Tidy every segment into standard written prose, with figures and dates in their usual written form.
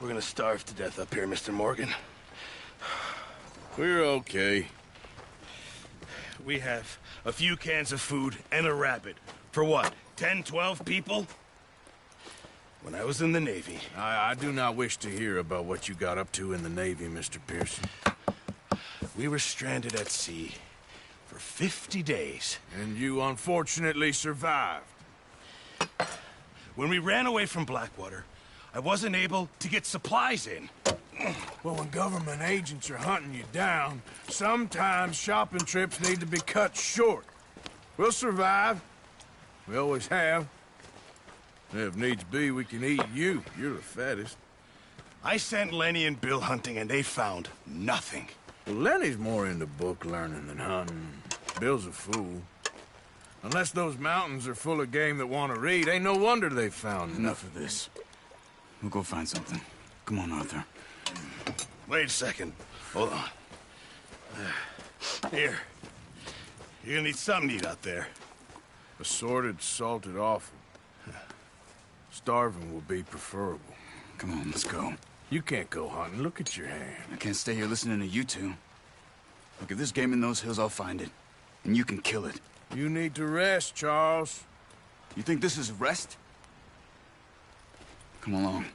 we're gonna starve to death up here, Mr. Morgan. We're okay. We have a few cans of food and a rabbit. For what, 10, 12 people? When I was in the Navy... I do not wish to hear about what you got up to in the Navy, Mr. Pearson. We were stranded at sea for 50 days. And you unfortunately survived. When we ran away from Blackwater, I wasn't able to get supplies in. Well, when government agents are hunting you down, sometimes shopping trips need to be cut short. We'll survive. We always have. If needs be, we can eat you. You're the fattest. I sent Lenny and Bill hunting, and they found nothing. Well, Lenny's more into book learning than hunting. Bill's a fool. Unless those mountains are full of game that want to read, ain't no wonder they found Enough of this. We'll go find something. Come on, Arthur. Wait a second. Hold on. Here. You're gonna need something to eat out there. Assorted, salted offal. Starving will be preferable. Come on, let's go. You can't go hunting. Look at your hand. I can't stay here listening to you two. Look, if there's game in those hills, I'll find it. And you can kill it. You need to rest, Charles. You think this is rest? Come along.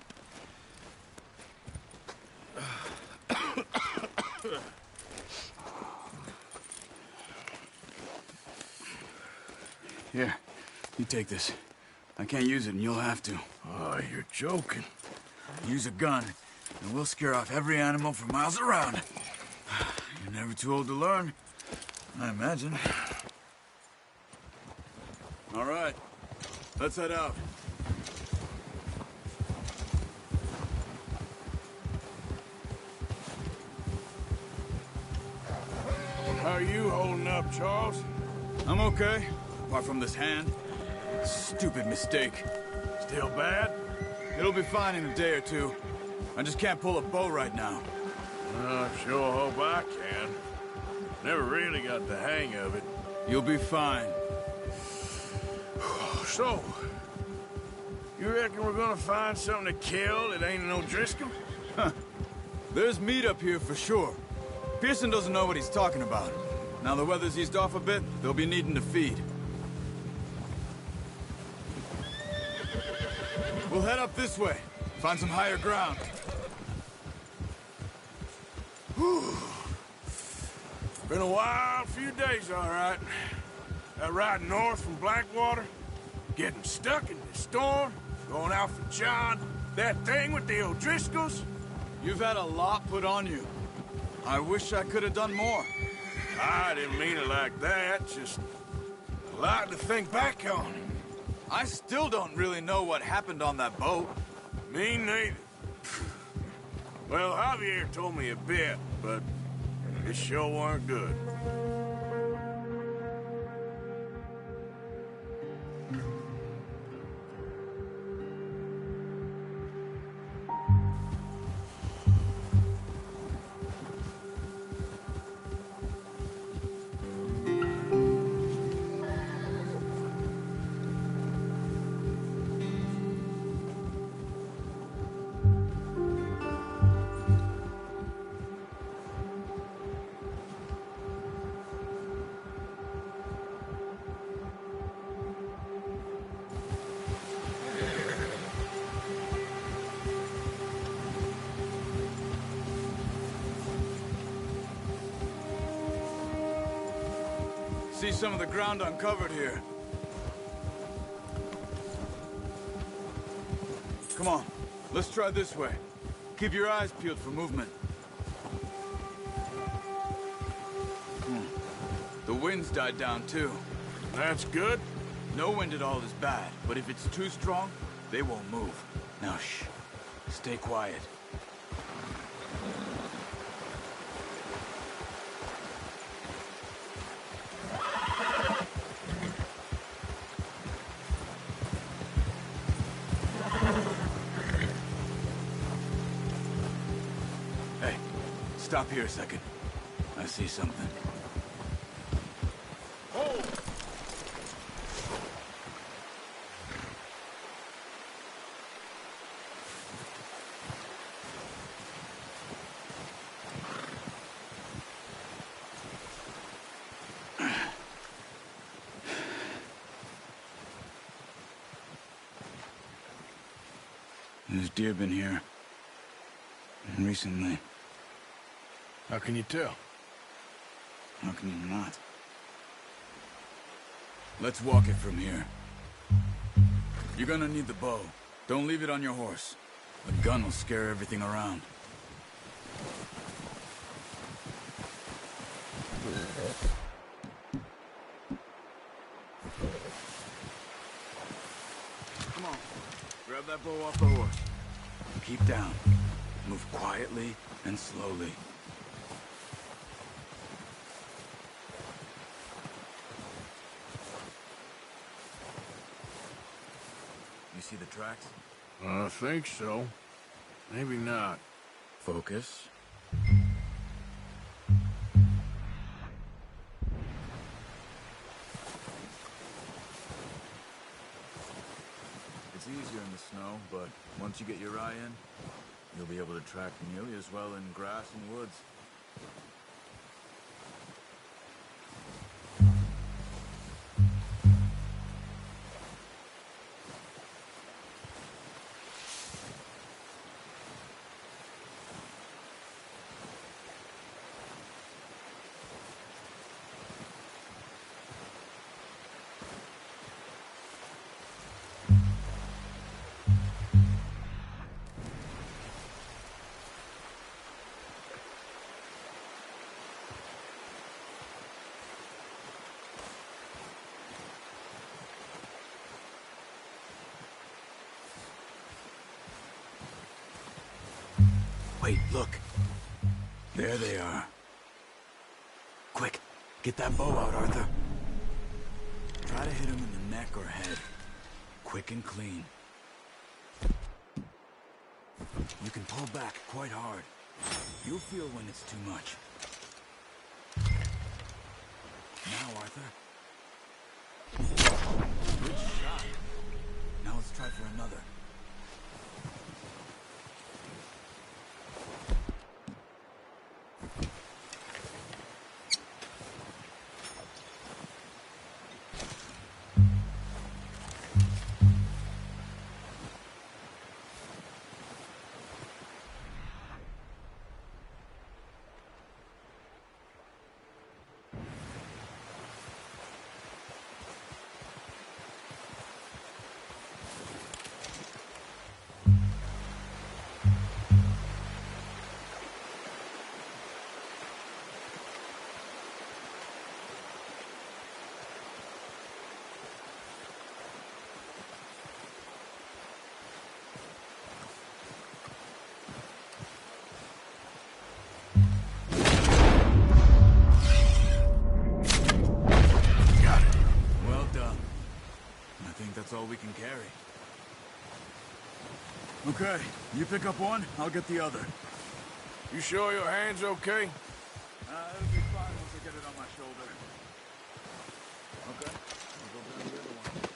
Here, you take this. I can't use it, and you'll have to. Oh, you're joking. Use a gun, and we'll scare off every animal for miles around. You're never too old to learn, I imagine. All right, let's head out. How are you holding up, Charles? I'm okay, apart from this hand. Stupid mistake. Still bad? It'll be fine in a day or two. I just can't pull a bow right now. I sure hope I can. Never really got the hang of it. You'll be fine. So, you reckon we're gonna find something to kill that ain't no Driscoll? There's meat up here for sure. Pearson doesn't know what he's talking about. Now the weather's eased off a bit, they'll be needing to feed. We'll head up this way. Find some higher ground. Whew. Been a wild few days, all right. That ride north from Blackwater, getting stuck in the storm, going out for John, that thing with the O'Driscolls. You've had a lot put on you. I wish I could have done more. I didn't mean it like that, just a lot to think back on. I still don't really know what happened on that boat. Me neither. Well, Javier told me a bit, but it sure weren't good. See some of the ground uncovered here. Come on, let's try this way. Keep your eyes peeled for movement. The wind's died down too. That's good. No wind at all is bad, but if it's too strong, they won't move. Now shh, stay quiet. Hey, stop here a second. I see something. There's deer been here. Recently. How can you tell? How can you not? Let's walk it from here. You're gonna need the bow. Don't leave it on your horse. The gun will scare everything around. Come on. Grab that bow off the horse. Keep down. Move quietly and slowly. You see the tracks? I think so. Maybe not. Focus. It's easier in the snow, but once you get your eye in, you'll be able to track nearly as well in grass and woods. Wait, look. There they are. Quick, get that bow out, Arthur. Try to hit him in the neck or head. Quick and clean. You can pull back quite hard. You'll feel when it's too much. Now, Arthur. Good shot. Now let's try for another. That's all we can carry. Okay, you pick up one, I'll get the other. You sure your hand's okay? It'll be fine once I get it on my shoulder. Okay, I'll go down the other one.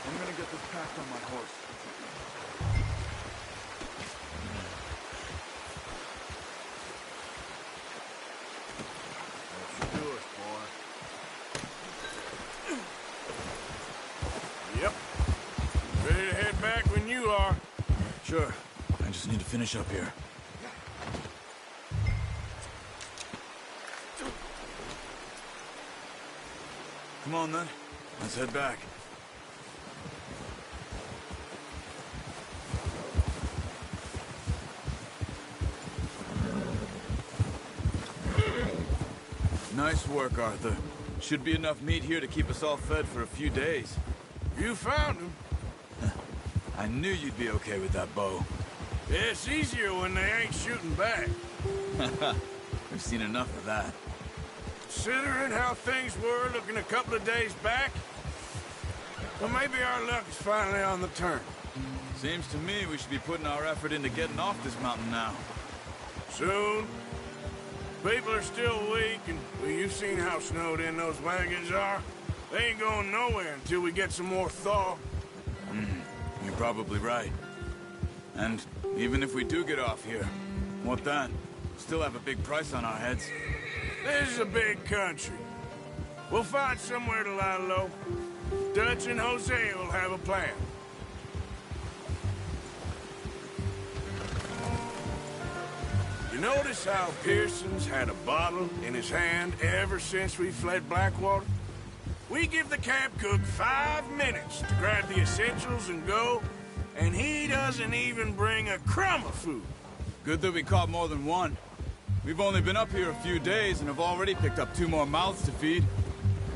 I'm gonna get this packed on my horse. That should do it, boy. Yep. Ready to head back when you are. Sure. I just need to finish up here. Come on, then. Let's head back. Nice work, Arthur. Should be enough meat here to keep us all fed for a few days. You found him. I knew you'd be okay with that bow. Yeah, it's easier when they ain't shooting back. We've seen enough of that. Considering how things were looking a couple of days back, well, maybe our luck is finally on the turn. Seems to me we should be putting our effort into getting off this mountain now. Soon. People are still weak, and well, you've seen how snowed in those wagons are. They ain't going nowhere until we get some more thaw. You're probably right. And even if we do get off here, what then? Still have a big price on our heads. This is a big country. We'll find somewhere to lie low. Dutch and Hosea will have a plan. You notice how Pearson's had a bottle in his hand ever since we fled Blackwater? We give the camp cook 5 minutes to grab the essentials and go, and he doesn't even bring a crumb of food. Good that we caught more than one. We've only been up here a few days and have already picked up 2 more mouths to feed.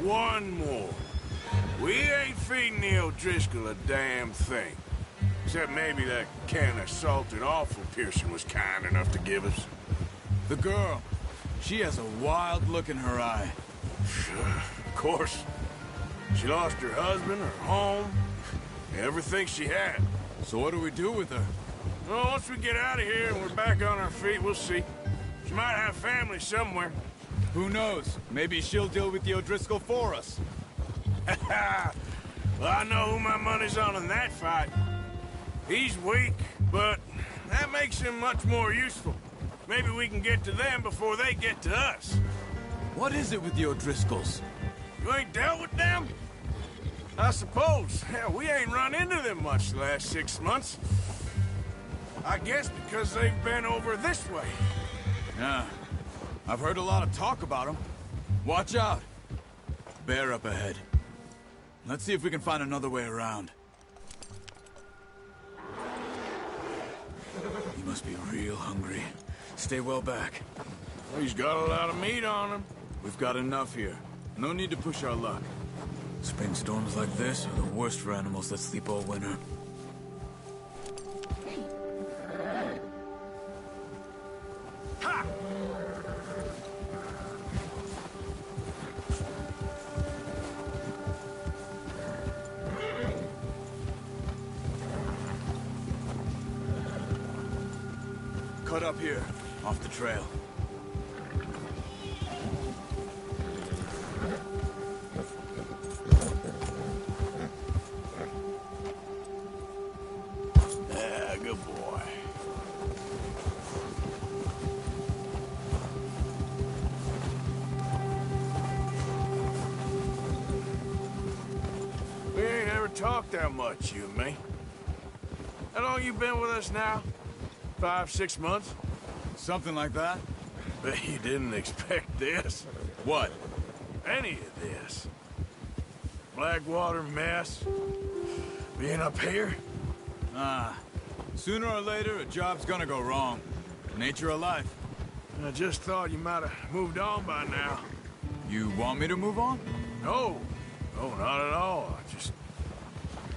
1 more. We ain't feeding the O'Driscoll a damn thing. Except maybe that can of salted offal Pearson was kind enough to give us. The girl, she has a wild look in her eye. Of course. She lost her husband, her home, everything she had. So what do we do with her? Well, once we get out of here and we're back on our feet, we'll see. She might have family somewhere. Who knows? Maybe she'll deal with the O'Driscoll for us. Well, I know who my money's on in that fight. He's weak, but that makes him much more useful. Maybe we can get to them before they get to us. What is it with the O'Driscolls? You ain't dealt with them? I suppose. Hell, we ain't run into them much the last 6 months. I guess because they've been over this way. Yeah. I've heard a lot of talk about them. Watch out. Bear up ahead. Let's see if we can find another way around. He must be real hungry. Stay well back. He's got a lot of meat on him. We've got enough here. No need to push our luck. Spring storms like this are the worst for animals that sleep all winter. Ha! Cut up here, off the trail. Yeah, good boy. We ain't ever talked that much, you and me. How long you been with us now? 5, 6 months? Something like that? Bet you didn't expect this. What? Any of this. Blackwater mess. Being up here? Sooner or later, a job's gonna go wrong. Nature of life. I just thought you might have moved on by now. You want me to move on? No. No, not at all. I just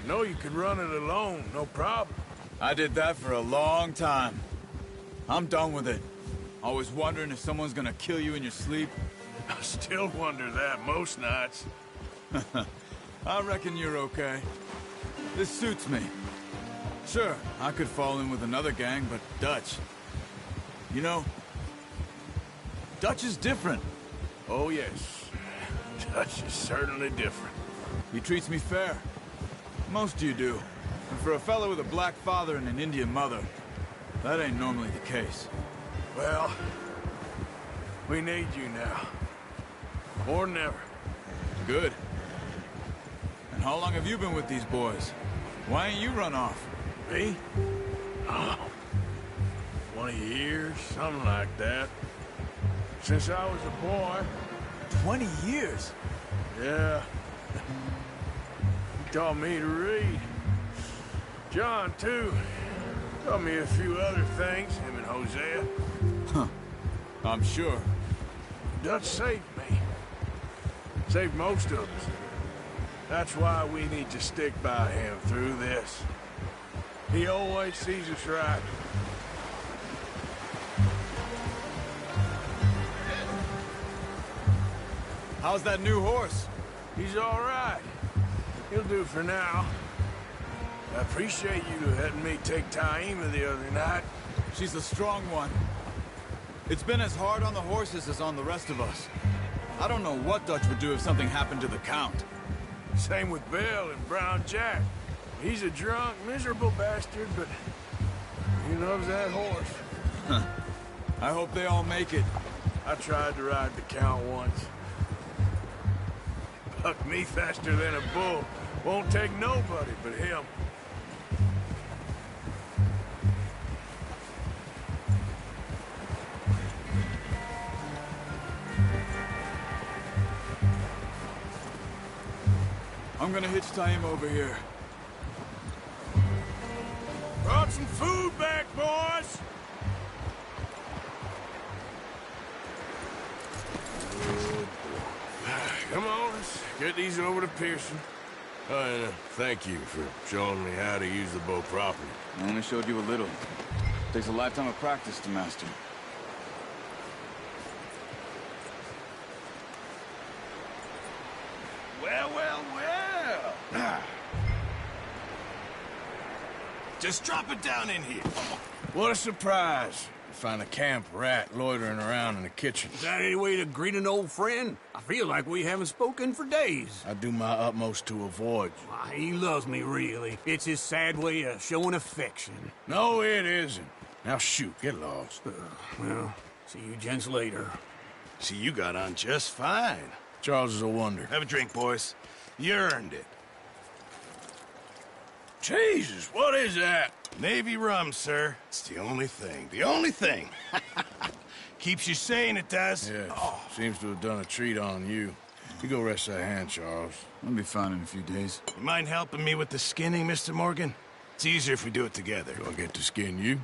know you could run it alone, no problem. I did that for a long time. I'm done with it. Always wondering if someone's gonna kill you in your sleep. I still wonder that most nights. I reckon you're okay. This suits me. Sure, I could fall in with another gang, but Dutch... You know, Dutch is different. Oh, yes. Dutch is certainly different. He treats me fair. Most you do. And for a fellow with a black father and an Indian mother, that ain't normally the case. Well, we need you now. More than ever. Good. And how long have you been with these boys? Why ain't you run off? Me? Oh, 20 years, something like that. Since I was a boy. 20 years? Yeah. He taught me to read. John, too. Taught me a few other things, him and Hosea. Huh. I'm sure. Dutch saved me. Saved most of us. That's why we need to stick by him through this. He always sees us right. How's that new horse? He's all right. He'll do for now. I appreciate you letting me take Taima the other night. She's a strong one. It's been as hard on the horses as on the rest of us. I don't know what Dutch would do if something happened to the Count. Same with Bill and Brown Jack. He's a drunk, miserable bastard, but he loves that horse. I hope they all make it. I tried to ride the Count once. Bucked me faster than a bull. Won't take nobody but him. I'm gonna hitch tie him over here. Brought some food back, boys! Come on, let's get these over to Pearson. And thank you for showing me how to use the bow properly. I only showed you a little. Takes a lifetime of practice to master. Well, well, well. Just drop it down in here. What a surprise. To find a camp rat loitering around in the kitchen. Is that any way to greet an old friend? I feel like we haven't spoken for days. I do my utmost to avoid you. Why, he loves me, really. It's his sad way of showing affection. No, it isn't. Now shoot, get lost. Well, see you gents later. See, you got on just fine. Charles is a wonder. Have a drink, boys. You earned it. Jesus, what is that? Navy rum, sir. It's the only thing. The only thing. Keeps you sane, it does. Yes, seems to have done a treat on you. You go rest that hand, Charles. I'll be fine in a few days. You mind helping me with the skinning, Mr. Morgan? It's easier if we do it together. Do I get to skin you?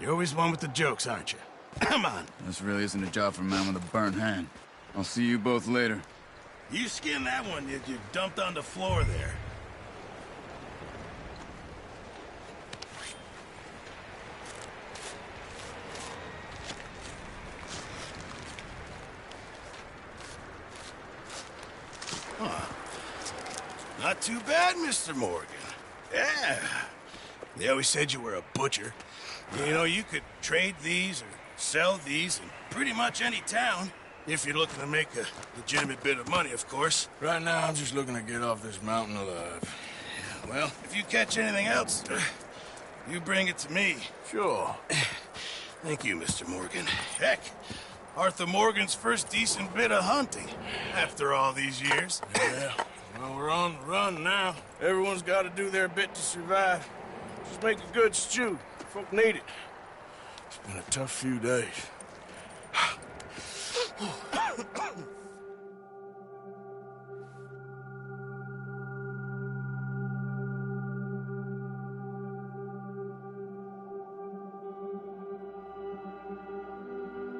You're always one with the jokes, aren't you? Come on. This really isn't a job for a man with a burnt hand. I'll see you both later. You skin that one you dumped on the floor there. Not too bad, Mr. Morgan. Yeah. They always said you were a butcher. You know, you could trade these or sell these in pretty much any town. If you're looking to make a legitimate bit of money, of course. Right now, I'm just looking to get off this mountain alive. Well, if you catch anything else, you bring it to me. Sure. Thank you, Mr. Morgan. Heck, Arthur Morgan's first decent bit of hunting after all these years. Yeah. Well, we're on the run now. Everyone's got to do their bit to survive. Just make a good stew. Folk need it. It's been a tough few days.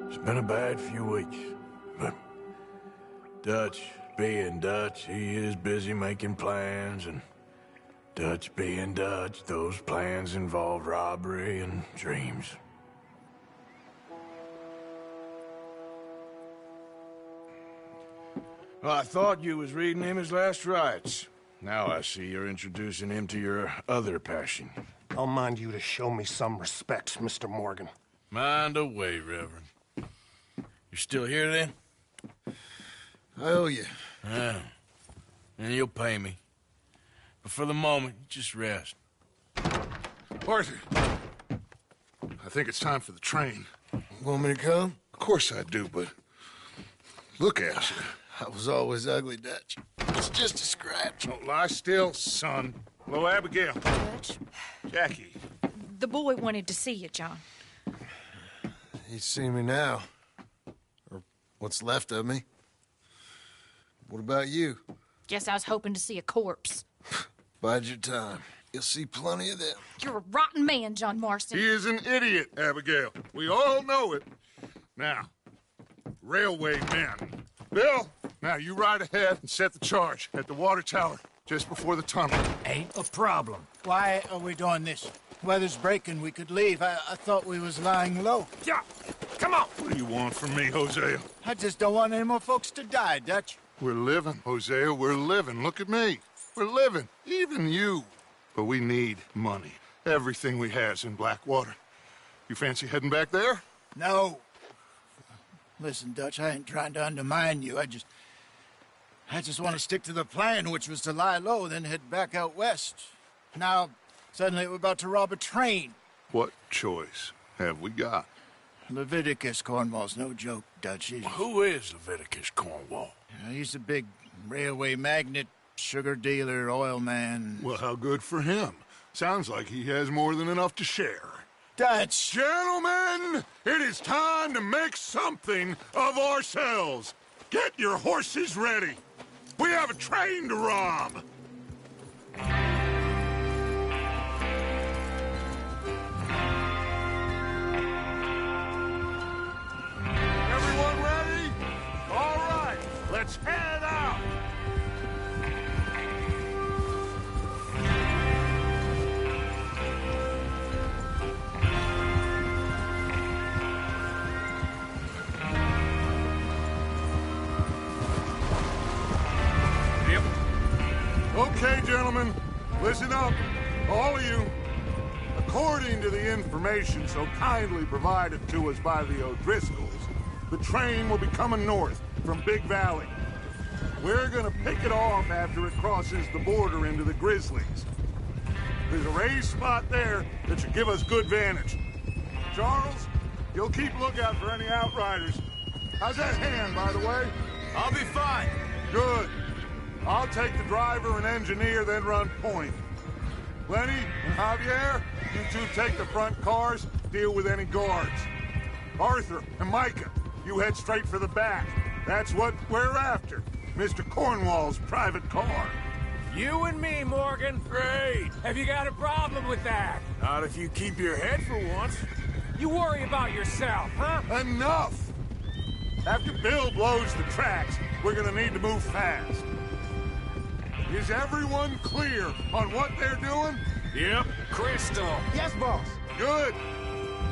It's been a bad few weeks, but Dutch being Dutch, he is busy making plans, and Dutch being Dutch, those plans involve robbery and dreams. Well, I thought you was reading him his last rites. Now I see you're introducing him to your other passion. I'll mind you to show me some respect, Mr. Morgan. Mind away, Reverend. You still here, then? I owe you. Yeah. And you'll pay me. But for the moment, just rest. Arthur, I think it's time for the train. Want me to come? Of course I do, but look at you. I was always ugly, Dutch. It's just a scratch. Don't lie still, son. Hello, Abigail. Dutch, Jackie. the boy wanted to see you, John. He's seen me now. Or what's left of me. What about you? Guess I was hoping to see a corpse. Bide your time. You'll see plenty of them. You're a rotten man, John Marston. He is an idiot, Abigail. We all know it. Now, railway men. Bill, now you ride ahead and set the charge at the water tower just before the tunnel. Ain't a problem. Why are we doing this? Weather's breaking. We could leave. I thought we was lying low. Yeah, come on. What do you want from me, Hosea? I just don't want any more folks to die, Dutch. We're living, Hosea. We're living. Look at me. We're living. Even you. But we need money. Everything we has in Blackwater. You fancy heading back there? No. Listen, Dutch, I ain't trying to undermine you. I just want to stick to the plan, which was to lie low, then head back out west. Now, suddenly we're about to rob a train. What choice have we got? Leviticus Cornwall's no joke, Dutch. Who is Leviticus Cornwall? He's a big railway magnate, sugar dealer, oil man. Well, how good for him. Sounds like he has more than enough to share. Dutch! Gentlemen, it is time to make something of ourselves. Get your horses ready. We have a train to rob. Everyone ready? All right, let's head out. Okay, gentlemen, listen up, all of you. According to the information so kindly provided to us by the O'Driscolls, the train will be coming north from Big Valley. We're gonna pick it off after it crosses the border into the Grizzlies. There's a raised spot there that should give us good vantage. Charles, you'll keep lookout for any outriders. How's that hand, by the way? I'll be fine. Good. I'll take the driver and engineer, then run point. Lenny and Javier, you two take the front cars, deal with any guards. Arthur and Micah, you head straight for the back. That's what we're after. Mr. Cornwall's private car. You and me, Morgan. Great. Have you got a problem with that? Not if you keep your head for once. You worry about yourself, huh? Enough! After Bill blows the tracks, we're gonna need to move fast. Is everyone clear on what they're doing? Yep. Crystal. Yes, boss. Good.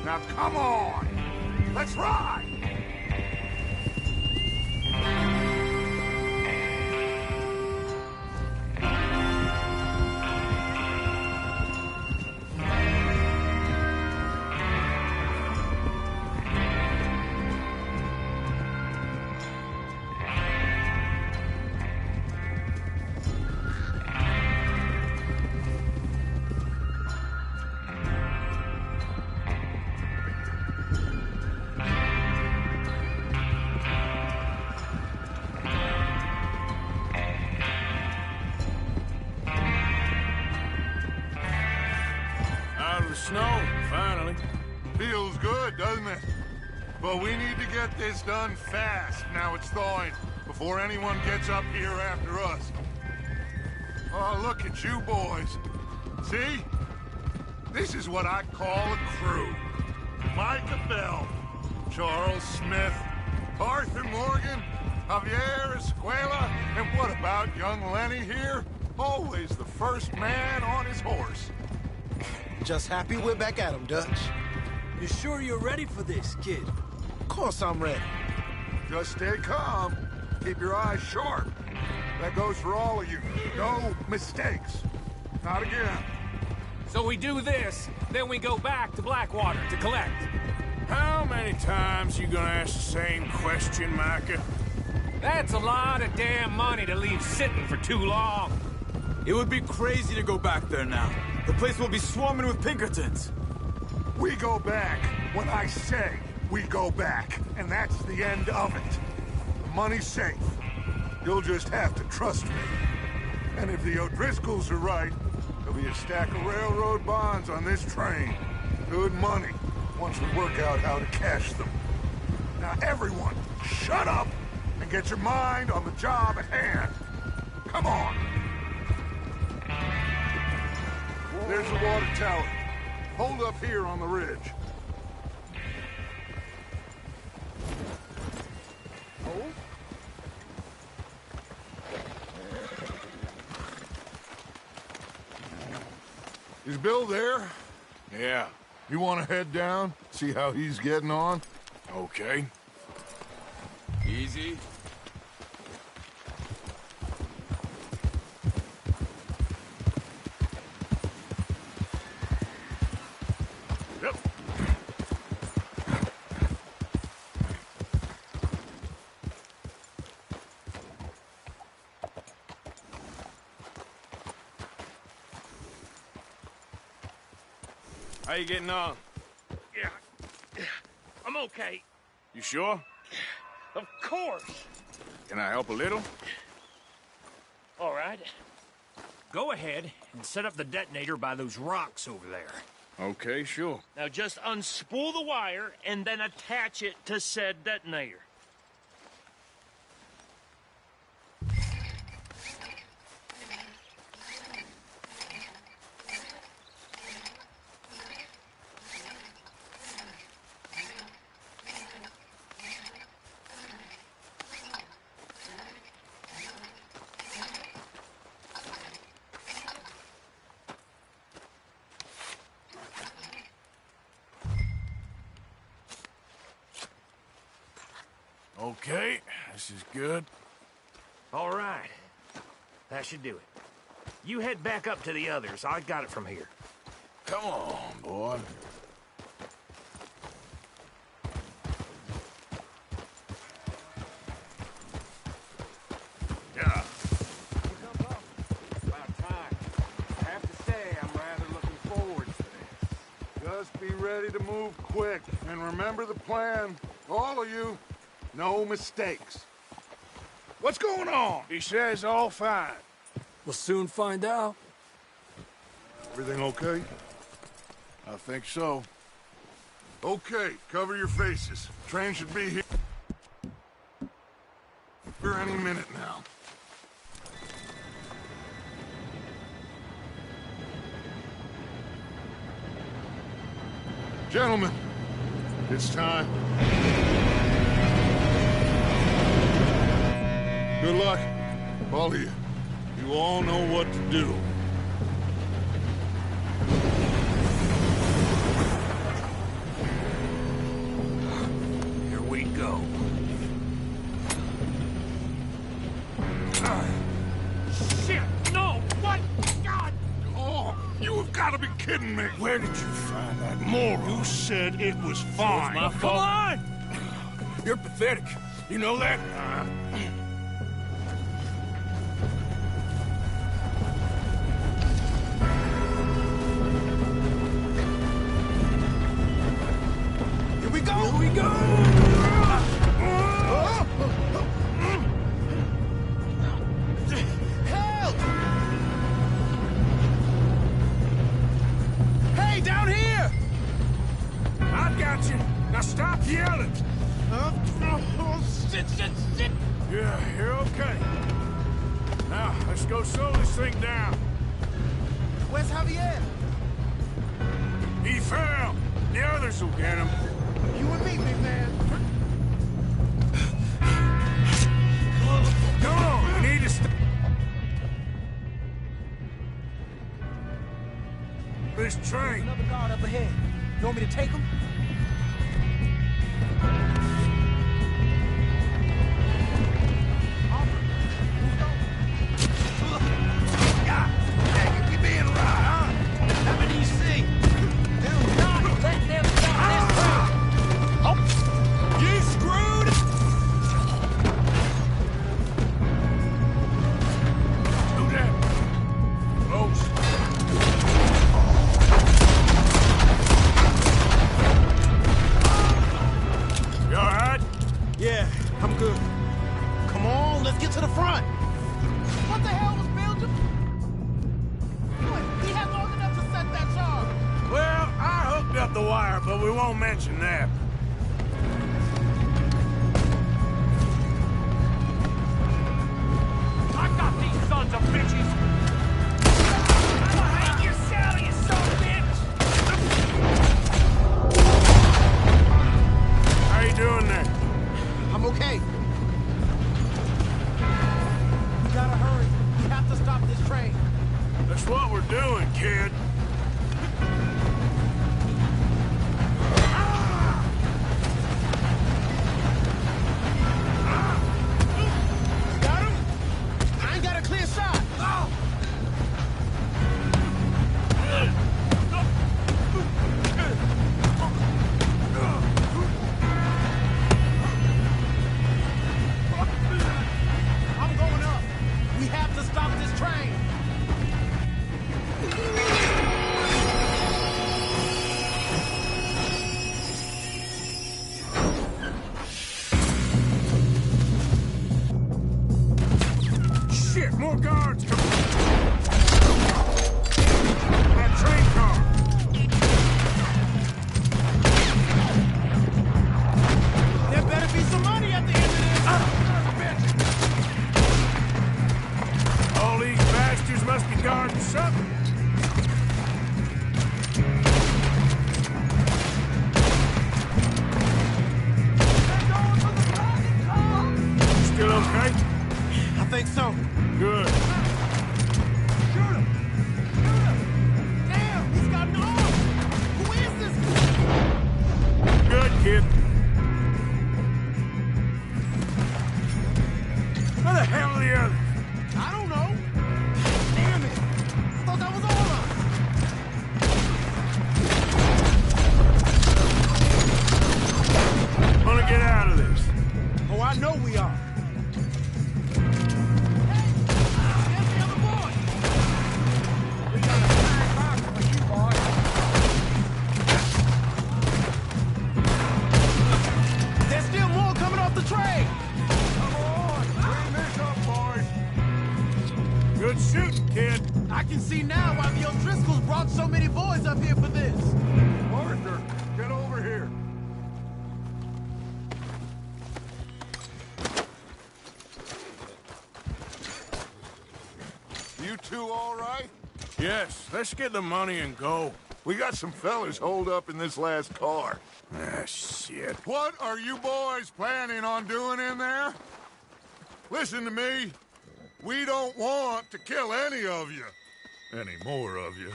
Now come on. Let's ride. Snow, finally. Feels good, doesn't it? But we need to get this done fast, now it's thawing, before anyone gets up here after us. Oh, look at you boys. See? This is what I call a crew. Micah Bell, Charles Smith, Arthur Morgan, Javier Escuela, and what about young Lenny here? Always the first man on his horse. Just happy we're back at 'em, Dutch. You sure you're ready for this, kid? Of course I'm ready. Just stay calm. Keep your eyes sharp. That goes for all of you. No mistakes. Not again. So we do this, then we go back to Blackwater to collect. How many times you gonna ask the same question, Micah? That's a lot of damn money to leave sitting for too long. It would be crazy to go back there now. The place will be swarming with Pinkertons. We go back when I say we go back, and that's the end of it. The money's safe. You'll just have to trust me. And if the O'Driscolls are right, there'll be a stack of railroad bonds on this train. Good money, once we work out how to cash them. Now everyone, shut up and get your mind on the job at hand. Come on. There's the water tower. Hold up here on the ridge. Is Bill there? Yeah. You want to head down, see how he's getting on? Okay. Easy. Yep. How you getting on? Yeah. I'm okay. You sure? Of course. Can I help a little? All right. Go ahead and set up the detonator by those rocks over there. Okay, sure. Now just unspool the wire and then attach it to said detonator. Okay, this is good. All right. That should do it. You head back up to the others. I got it from here. Come on, boy. Yeah. About time. I have to say, I'm rather looking forward to this. Just be ready to move quick, and remember the plan. All of you, no mistakes. What's going on? He says all fine. We'll soon find out. Everything okay? I think so. Okay, cover your faces. Train should be here any minute now. Gentlemen, it's time. Good luck, all of you. You all know what to do. Here we go. Shit! No! What? God! Oh, you have got to be kidding me. Where did you find that moron? You said it was fine. My fault. Come on! You're pathetic. You know that? Here we go! Here we go! Help! Hey, down here! I got you. Now stop yelling. Shit! Yeah, you're okay. Now, let's go slow this thing down. Where's Javier? He fell. The others will get him. You and me, big man. Come on, we need to stop this train. Another guard up ahead. You want me to take him? Yeah, I'm good. Come on, let's get to the front. What the hell was Belgium? He had long enough to set that charge. Well, I hooked up the wire, but we won't mention that. I got these sons of bitches! I hate you, Sally, you son of a bitch! How you doing there? I'm okay. We gotta hurry. We have to stop this train. That's what we're doing, kid. Got him? I ain't got a clear shot. I'm going up. We have to stop this train. more guards coming. That train car. There better be some money at the end of All these bastards must be guarding something. Still okay? this. I think so. Good. Shoot him! Shoot him! Damn, he's got an arm! Who is this? Good, kid. Where the hell are the others? I don't know. Damn it! I thought that was all of us. Wanna get out of this? Oh, I know we are. There's still more coming off the train! Come on! Bring this up, boys! Good shooting, kid. I can see now why the O'Driscolls brought so many boys up here for this. Arthur, get over here. You two all right? Yes, let's get the money and go. We got some fellas holed up in this last car. Ah, shit. What are you boys planning on doing in there? Listen to me. We don't want to kill any of you. Any more of you.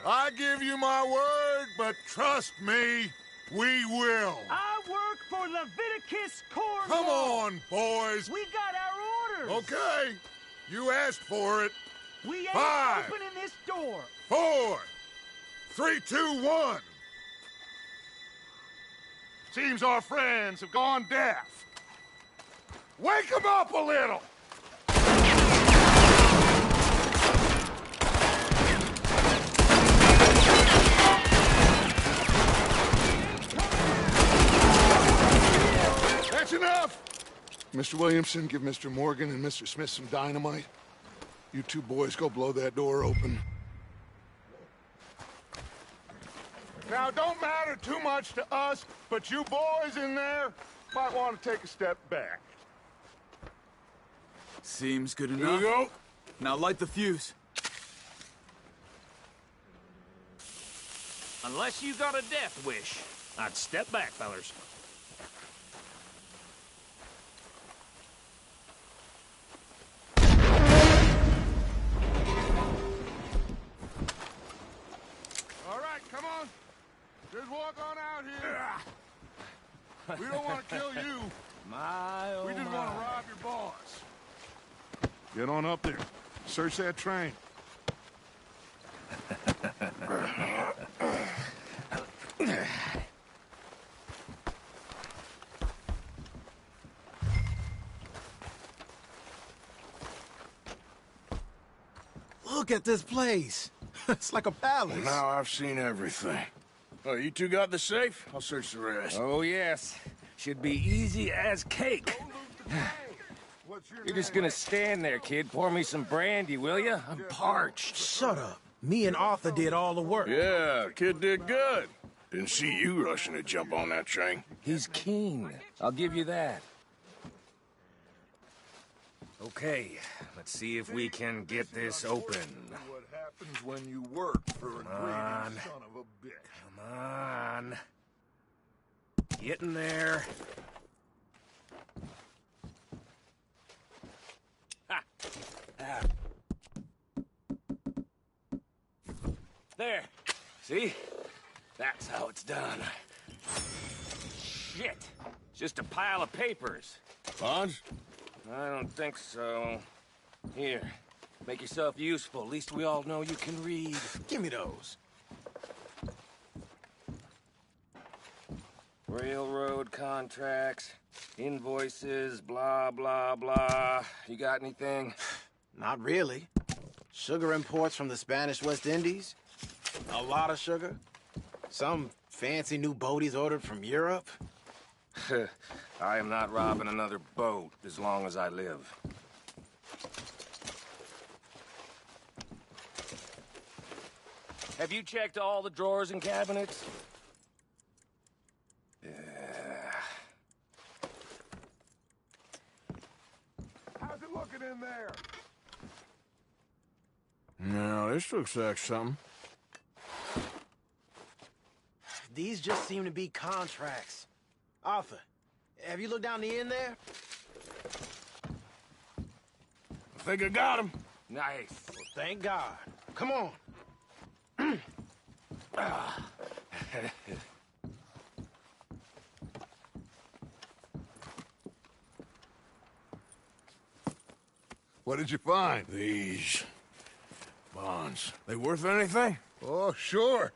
I give you my word, but trust me, we will. I work for Leviticus Corps. Come on, boys. We got our orders. Okay. You asked for it. We ain't 5, opening this door. 4, 3, 2, 1. Seems our friends have gone deaf. Wake them up a little. That's enough. Mr. Williamson, give Mr. Morgan and Mr. Smith some dynamite. You two boys go blow that door open. Now, it don't matter too much to us, but you boys in there might want to take a step back. Seems good Here enough. we go. Now light the fuse. Unless you got a death wish, I'd step back, fellers. All right, come on. Just walk on out here. We don't want to kill you. We just want to rob your boss. Get on up there. Search that train. Look at this place. It's like a palace. Now I've seen everything. Oh, you two got the safe? I'll search the rest. Oh, yes. Should be easy as cake. You're just gonna stand there, kid. Pour me some brandy, will you? I'm parched. Shut up. Me and Arthur did all the work. Yeah, kid did good. Didn't see you rushing to jump on that train. He's keen. I'll give you that. Okay, let's see if we can get this open. What happens when you work for a greedy son of a bitch? Come on. Get in there. Ha! Ah. There. See? That's how it's done. Shit. It's just a pile of papers. Bonds? I don't think so. Here. Make yourself useful. At least we all know you can read. Give me those. Railroad contracts, invoices, blah, blah, blah. You got anything? Not really. Sugar imports from the Spanish West Indies. A lot of sugar. Some fancy new boat he's ordered from Europe. I am not robbing another boat as long as I live. Have you checked all the drawers and cabinets? How's it looking in there? No, this looks like something. These just seem to be contracts. Arthur, have you looked down the end there? I think I got him. Nice. Well, thank God. Come on. What did you find? These bonds. They worth anything? Oh, sure.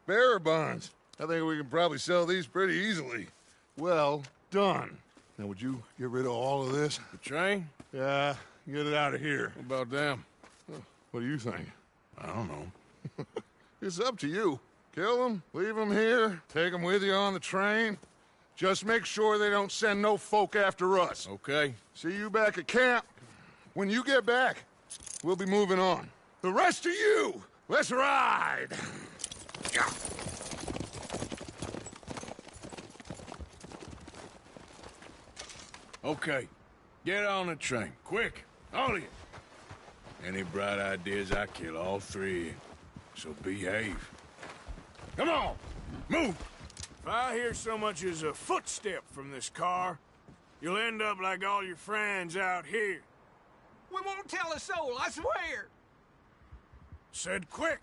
Bearer bonds. I think we can probably sell these pretty easily. Well done. Now, would you get rid of all of this? The train? Yeah, get it out of here. What about them? What do you think? I don't know. It's up to you. Kill them, leave them here, take them with you on the train. Just make sure they don't send no folk after us. Okay. See you back at camp. When you get back, we'll be moving on. The rest of you, let's ride! Okay. Get on the train. Quick. All of you. Any bright ideas, I kill all three of you. So behave. Come on! Move! If I hear so much as a footstep from this car, you'll end up like all your friends out here. We won't tell a soul, I swear. Said quick.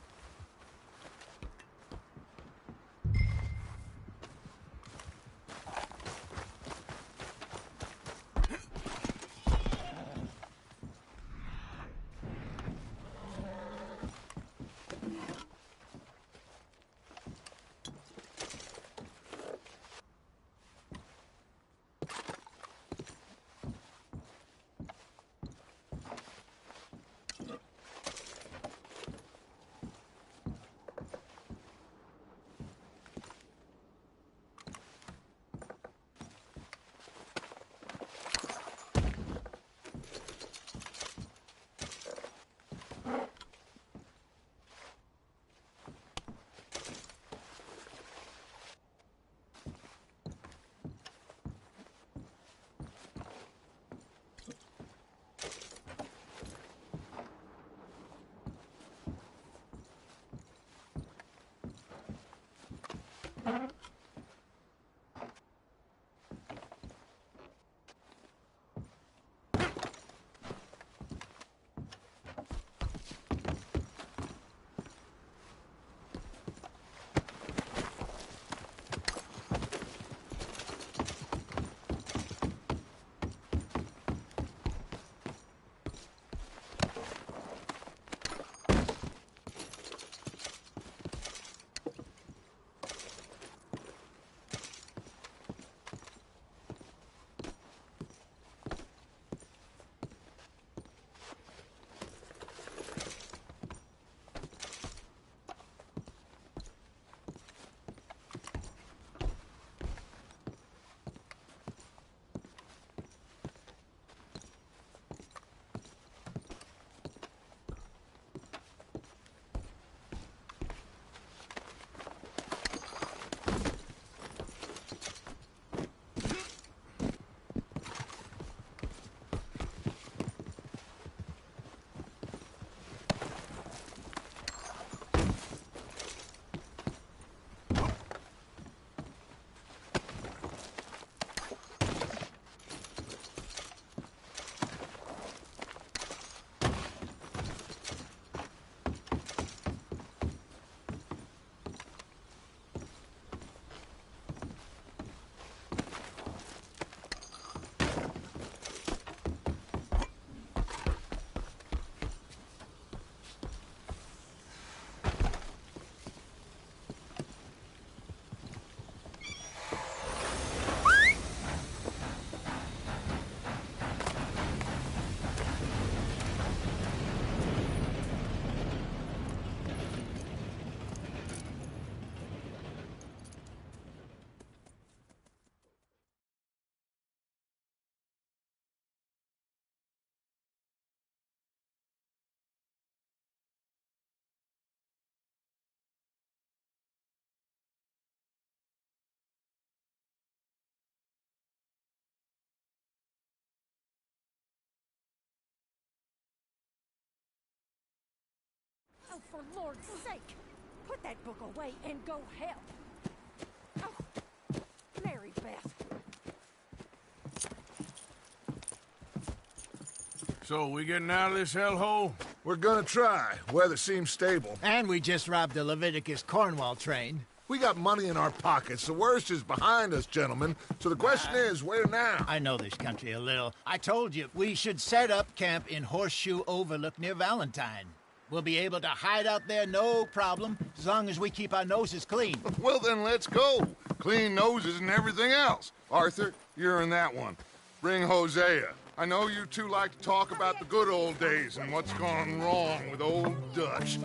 for Lord's sake! Put that book away and go help! Oh, Mary Beth. So, we getting out of this hellhole? We're gonna try. Weather seems stable. And we just robbed the Leviticus Cornwall train. We got money in our pockets. The worst is behind us, gentlemen. So the question is, where now? I know this country a little. I told you, we should set up camp in Horseshoe Overlook near Valentine. We'll be able to hide out there, no problem, as long as we keep our noses clean. Well, then let's go. Clean noses and everything else. Arthur, you're in that one. Bring Hosea. I know you two like to talk about the good old days and what's gone wrong with old Dutch.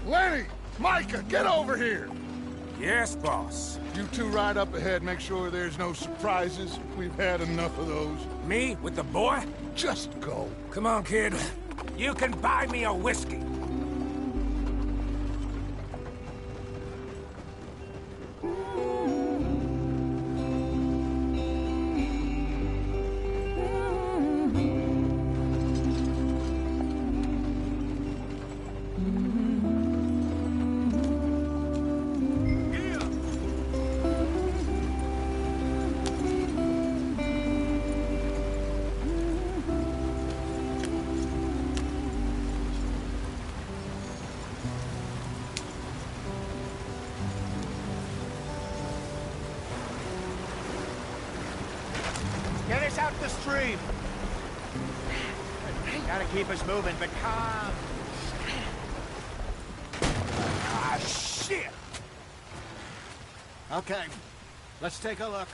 Lenny! Micah, get over here! Yes, boss. You two ride up ahead, make sure there's no surprises. We've had enough of those. Me with the boy? Just go. Come on, kid. You can buy me a whiskey. Get us out the stream. Gotta keep us moving, but calm. Ah, shit! Okay, let's take a look.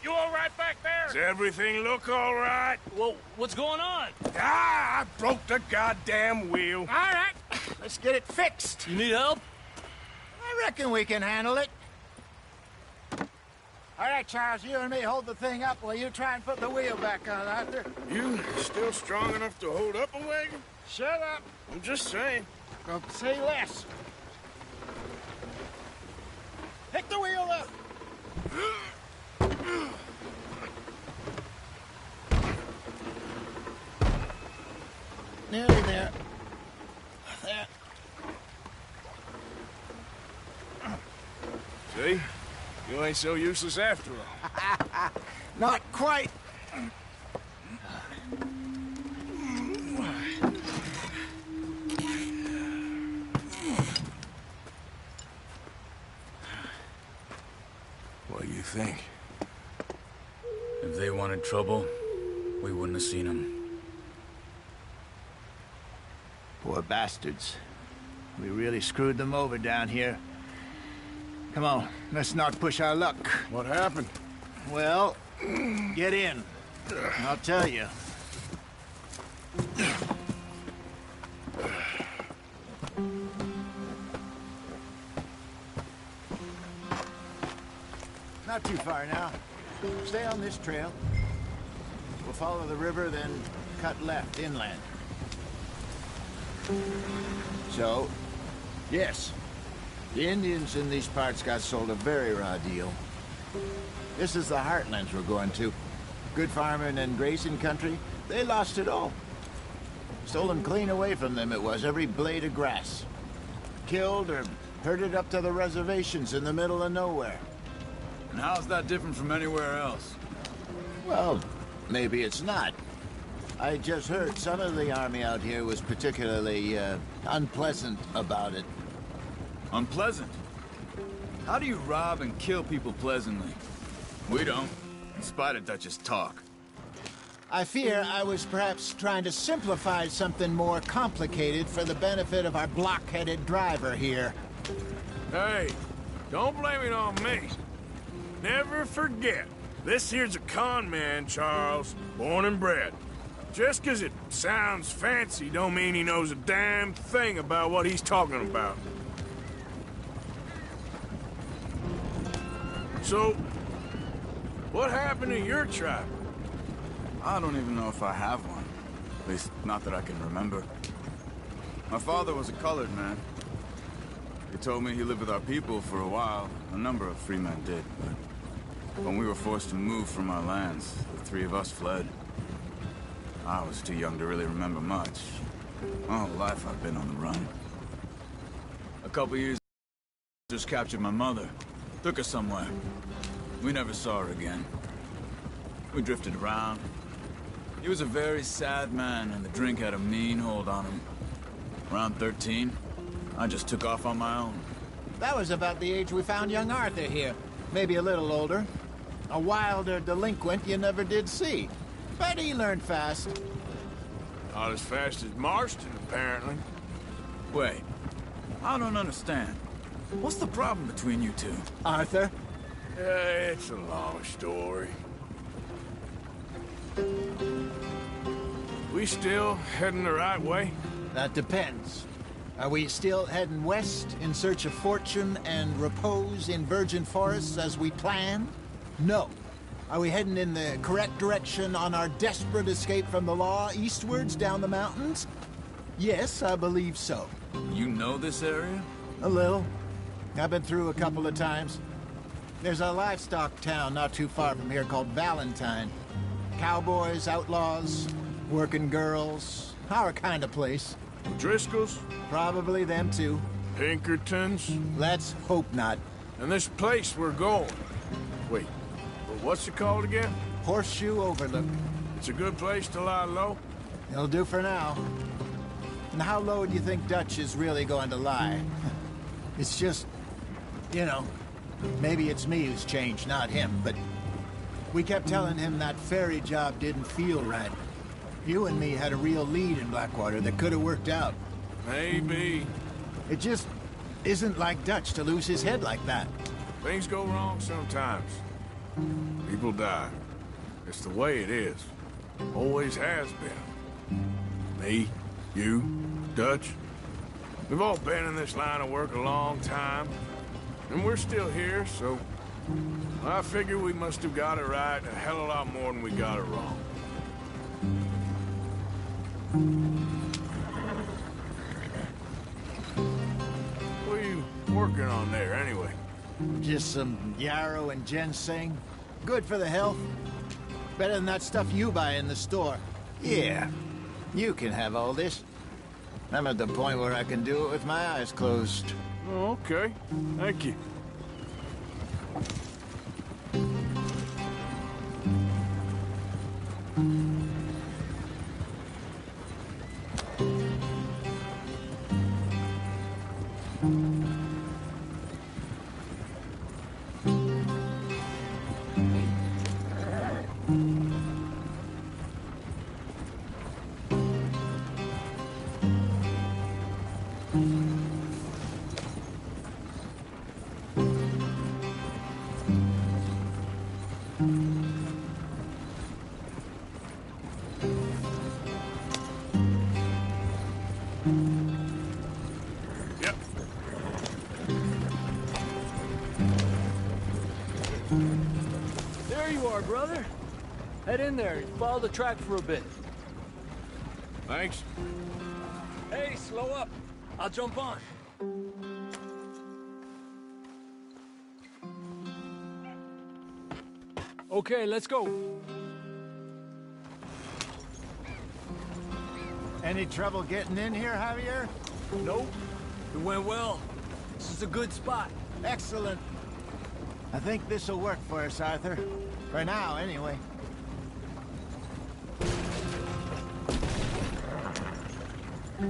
You all right back there? Does everything look all right? Well, what's going on? Ah, I broke the goddamn wheel. All right, let's get it fixed. You need help? I reckon we can handle it. All right, Charles, you and me hold the thing up while you try and put the wheel back on, Arthur. You still strong enough to hold up a wagon? Shut up. I'm just saying. Well, say less. Pick the wheel up. Nearly there. There. See? You ain't so useless after all. Not quite. What do you think? If they wanted trouble, we wouldn't have seen them. Poor bastards. We really screwed them over down here. Come on, let's not push our luck. What happened? Well, get in. I'll tell you. Not too far now. Stay on this trail. We'll follow the river, then cut left inland. So, yes. The Indians in these parts got sold a very raw deal. This is the heartlands we're going to. Good farming and grazing country, they lost it all. Stolen clean away from them it was, every blade of grass. Killed or herded up to the reservations in the middle of nowhere. And how's that different from anywhere else? Well, maybe it's not. I just heard some of the army out here was particularly, unpleasant about it. Unpleasant? How do you rob and kill people pleasantly? We don't, in spite of Dutch's talk. I fear I was perhaps trying to simplify something more complicated for the benefit of our block-headed driver here. Hey, don't blame it on me. Never forget, this here's a con man, Charles, born and bred. Just 'cause it sounds fancy don't mean he knows a damn thing about what he's talking about. So, what happened to your tribe? I don't even know if I have one. At least, not that I can remember. My father was a colored man. He told me he lived with our people for a while. A number of free men did, but when we were forced to move from our lands, the three of us fled. I was too young to really remember much. My whole life I've been on the run. A couple years just captured my mother. Took her somewhere. We never saw her again. We drifted around. He was a very sad man, and the drink had a mean hold on him. Around 13, I just took off on my own. That was about the age we found young Arthur here. Maybe a little older. A wilder delinquent you never did see. But he learned fast. Not as fast as Marston, apparently. Wait, I don't understand. What's the problem between you two? Arthur? It's a long story. We still heading the right way? That depends. Are we still heading west in search of fortune and repose in virgin forests as we planned? No. Are we heading in the correct direction on our desperate escape from the law eastwards down the mountains? Yes, I believe so. You know this area? A little. I've been through a couple of times. There's a livestock town not too far from here called Valentine. Cowboys, outlaws, working girls, our kind of place. Driscoll's? Probably them too. Pinkertons? Let's hope not. And this place we're going. Wait, but what's it called again? Horseshoe Overlook. It's a good place to lie low? It'll do for now. And how low do you think Dutch is really going to lie? It's just, you know, maybe it's me who's changed, not him, but we kept telling him that ferry job didn't feel right. You and me had a real lead in Blackwater that could have worked out. Maybe. It just isn't like Dutch to lose his head like that. Things go wrong sometimes. People die. It's the way it is. Always has been. Me, you, Dutch. We've all been in this line of work a long time. And we're still here, so I figure we must have got it right a hell of a lot more than we got it wrong. What are you working on there, anyway? Just some yarrow and ginseng. Good for the health. Better than that stuff you buy in the store. Yeah, you can have all this. I'm at the point where I can do it with my eyes closed. Oh, okay. Thank you. There you are, brother. Head in there and follow the track for a bit. Thanks. Hey, slow up. I'll jump on. Okay, let's go. Any trouble getting in here, Javier? Nope. It went well. This is a good spot. Excellent. I think this'll work for us, Arthur. For now, anyway. Here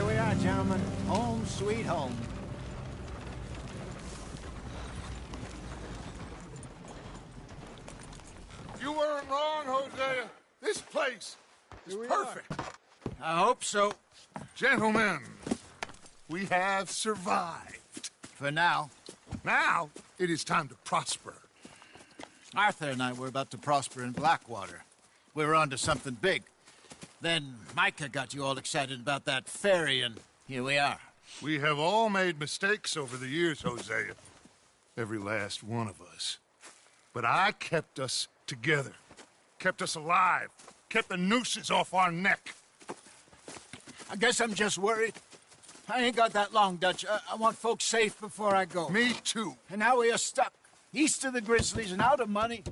we are, gentlemen. Home sweet home. You weren't wrong, Hosea. This place is perfect. I hope so. Gentlemen, we have survived. For now. Now, it is time to prosper. Arthur and I were about to prosper in Blackwater. We were on to something big. Then Micah got you all excited about that ferry, and here we are. We have all made mistakes over the years, Hosea. Every last one of us. But I kept us together. Kept us alive. Kept the nooses off our neck. I guess I'm just worried. I ain't got that long, Dutch. I want folks safe before I go. Me too. And now we are stuck. East of the Grizzlies and out of money.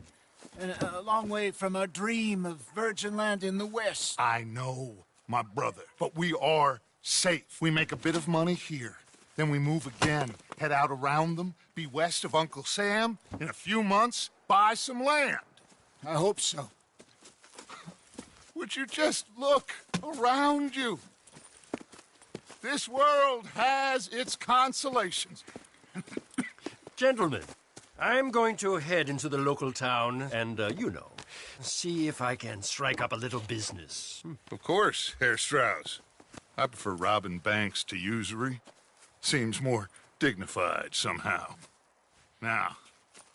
And a long way from our dream of virgin land in the west. I know, my brother. But we are safe. We make a bit of money here. Then we move again. Head out around them. Be west of Uncle Sam. In a few months, buy some land. I hope so. Would you just look around you? This world has its consolations. Gentlemen, I'm going to head into the local town and, see if I can strike up a little business. Of course, Herr Strauss. I prefer robbing banks to usury. Seems more dignified somehow. Now,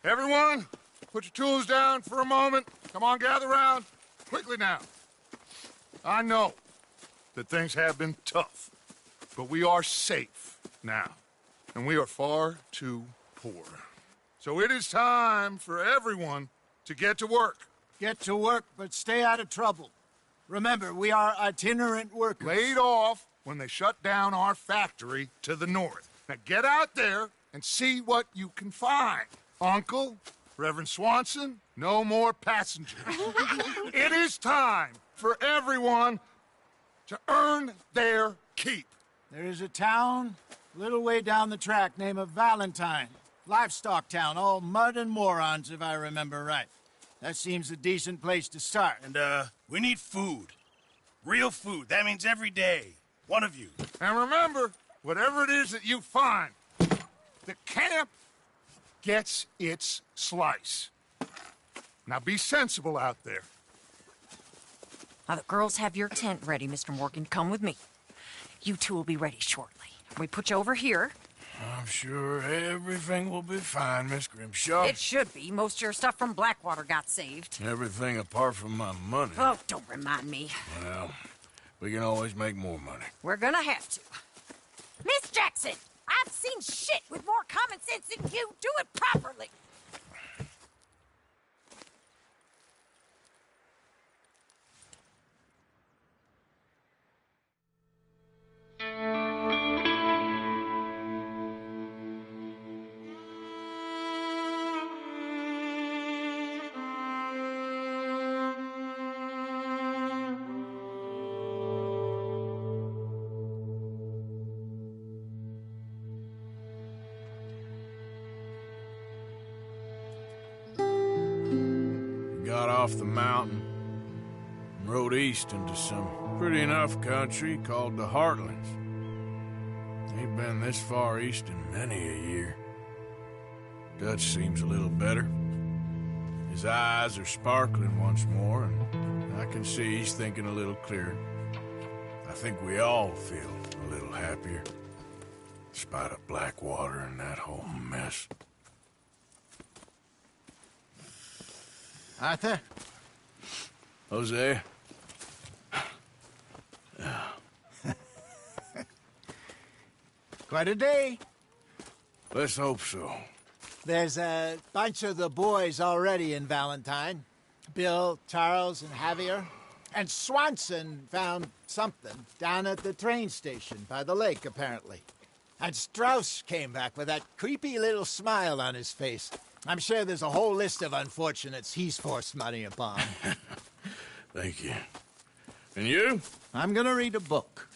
everyone, put your tools down for a moment. Come on, gather round. Quickly now. I know that things have been tough, but we are safe now, and we are far too poor. So it is time for everyone to get to work. Get to work, but stay out of trouble. Remember, we are itinerant workers. Laid off when they shut down our factory to the north. Now get out there and see what you can find. Uncle, Reverend Swanson, no more passengers. It is time for everyone to earn their keep. There is a town a little way down the track named Valentine. Livestock town, all mud and morons, if I remember right. That seems a decent place to start. And, we need food. Real food. That means every day. One of you. And remember, whatever it is that you find, the camp gets its slice. Now be sensible out there. Now, the girls have your tent ready, Mr. Morgan. Come with me. You two will be ready shortly. We put you over here. I'm sure everything will be fine, Miss Grimshaw. It should be. Most of your stuff from Blackwater got saved. Everything apart from my money. Oh, don't remind me. Well, we can always make more money. We're gonna have to. Miss Jackson, I've seen shit with more common sense than you. Do it properly. Got off the mountain and rode east into some pretty enough country called the Heartlands. Ain't been this far east in many a year. Dutch seems a little better. His eyes are sparkling once more, and I can see he's thinking a little clearer. I think we all feel a little happier, in spite of Blackwater and that whole mess. Arthur? Hosea? Quite a day. Let's hope so. There's a bunch of the boys already in Valentine. Bill, Charles, and Javier. And Swanson found something down at the train station by the lake, apparently. And Strauss came back with that creepy little smile on his face. I'm sure there's a whole list of unfortunates he's forced money upon. Thank you. And you? I'm gonna read a book.